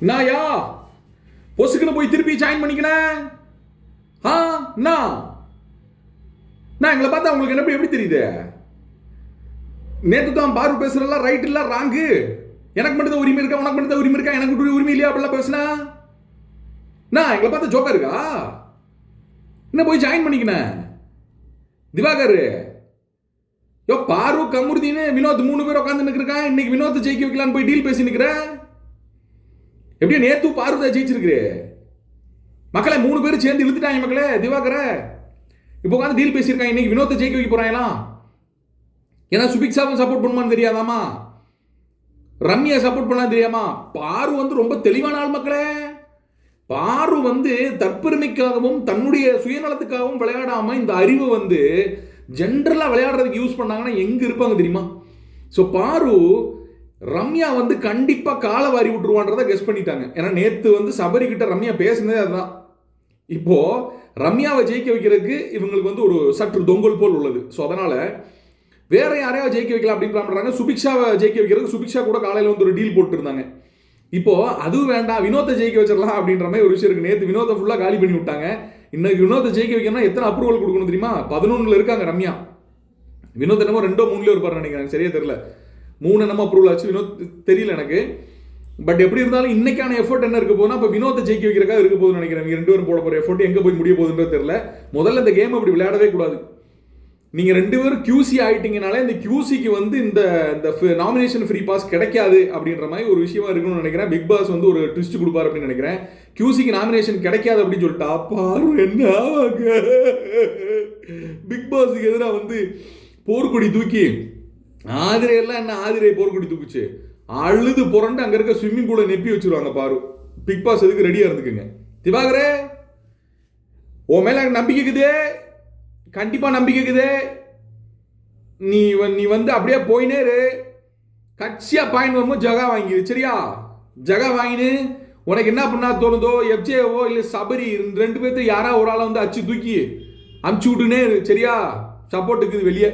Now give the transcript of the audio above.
நாயா பொசுக்குன்னு போய் திருப்பி ஜாயின் பண்ணிக்கினேன். நான் எங்களை பார்த்தா உங்களுக்கு என்ன எப்படி தெரியுது? நேற்று தான் பாரு பேசுறல ரைட் இல்ல ராங்கு. எனக்கு மட்டும் தான் உரிமை இருக்கா, உனக்கு மட்டும் தான் உரிமை இருக்கா, எனக்கு உரிமை இல்லையா அப்படிலாம் பேசுனா? நான் எங்களை பார்த்தா ஜோக்கா இருக்கா? என்ன போய் ஜாயின் பண்ணிக்கினேன் திவாகர். பாரு கமுருதின்னு வினோத் 3 பேர் உட்காந்து நிற்கிறான். இன்னைக்கு வினோத் ஜெயிக்க வைக்கலான்னு போய் டீல் பேசி நிற்கிற. எப்படியா நேத்து பாரு ஜெயிச்சிருக்கிறே மக்களை 3 பேர் சேர்ந்து இழுத்துட்டாங்க மக்களே. திவாகர இப்போ உட்காந்து டீல் பேசியிருக்காங்க. இன்னைக்கு வினோத்தை ஜெயிக்க வைக்க போறாங்களாம். ஏன்னா சுபிக்ஷாவும் சப்போர்ட் பண்ணுமான்னு தெரியாதாமா, ரம்யா சப்போர்ட் பண்ணா தெரியாமா. பாரு வந்து ரொம்ப தெளிவான ஆள் மக்களே. பாரு வந்து தற்பெருமைக்காகவும் தன்னுடைய சுயநலத்துக்காகவும் விளையாடாம இந்த அறிவை வந்து ஜென்ரலா விளையாடுறதுக்கு யூஸ் பண்ணாங்கன்னா எங்க இருப்பாங்க தெரியுமா? ஸோ பாரு ரம்யா வந்து கண்டிப்பா காலை வாரி விட்டுருவான்றதை கெஸ் பண்ணிட்டாங்க. ஏன்னா நேத்து வந்து சபரி கிட்ட ரம்யா பேசுனதே அதுதான். இப்போ ரம்யாவை ஜெயிக்க வைக்கிறதுக்கு இவங்களுக்கு வந்து ஒரு சற்று தொங்கல் போல் உள்ளது. ஸோ அதனால வேற யாரையாவது ஜெயிக்க வைக்கலாம் அப்படின்னு பண்றாங்க. சுபிக்ஷாவை ஜெயிக்க வைக்கிறதுக்கு சுபிக்ஷா கூட காலையில் வந்து ஒரு டீல் போட்டு இருந்தாங்க. இப்போ அதுவும் வேண்டாம், வினோத்தை ஜெயிக்க வச்சிடலாம் அப்படின்ற மாதிரி ஒரு விஷயம் இருக்கு. நேற்று வினோத்தை ஃபுல்லாக காலி பண்ணி விட்டாங்க. இன்னைக்கு வினோத்தை ஜெயிக்க வைக்கணும்னா எத்தனை அப்ரூவல் கொடுக்கணும் தெரியுமா? 11 இருக்காங்க ரம்யா. வினோத் என்னமோ 2-3 இருப்பாரு நினைக்கிறேன், சரியா தெரியல. 3 என்னமோ அப்ரூவல் ஆச்சு, வினோத் தெரியல எனக்கு. பட் எப்படி இருந்தாலும் இன்னைக்கான எஃபர்ட் என்ன இருக்க போகுதுன்னா, இப்போ வினோத்தை ஜெயிக்க வைக்கிறக்காக இருக்க போகுதுன்னு நினைக்கிறேன். நீங்க 2 பேரும் போட போற எஃபர்ட் எங்க போய் முடிய போகுதுன்றது தெரியல. முதல்ல இந்த கேம் அப்படி விளையாடவே கூடாது. நீங்க 2 பேரும் QC ஆயிட்டீங்கனாலே இந்த QCக்கு வந்து இந்த நாமினேஷன் ஃப்ரீ பாஸ் கிடைக்காது அப்படின்ற மாதிரி ஒரு விஷயமா இருக்கணும்னு நினைக்கிறேன். பிக் பாஸ் வந்து ஒரு ட்விஸ்ட் கொடுப்பாரு அப்படின்னு நினைக்கிறேன். QCக்கு நாமினேஷன் கிடைக்காது அப்படின்னு சொல்லிட்டா பாரு என்ன ஆவாங்க. பிக் பாஸுக்கு எதிராக வந்து போர்க்கொடி தூக்கி ஆதிரையெல்லாம் என்ன ஆதிரை போர்க்கொடி தூக்குச்சு, அழுது புரண்டு அங்க இருக்க ஸ்விம்மிங் பூலை நெப்பி வச்சிருவாங்க பாரு. பிக் பாஸ் எதுக்கு ரெடியா இருந்துக்குங்க. திவாகரே உன் மேல எனக்கு நம்பிக்கை இருக்குது, கண்டிப்பா நம்பிக்கை இருக்குது. நீ வந்து அப்படியே போயினே இரு. கட்சியா பாயிண்ட் வரும்போது ஜகா வாங்கிடு, சரியா? ஜகா வாங்கினு உனக்கு என்ன பண்ணா தோணுதோ, எஃப்ஜேவோ இல்ல சபரி 2 பேர்த்து யாரா ஒரு ஆளை வந்து அச்சு தூக்கி அமுச்சு விட்டுனே, சரியா? சப்போர்ட்டுக்கு வெளியே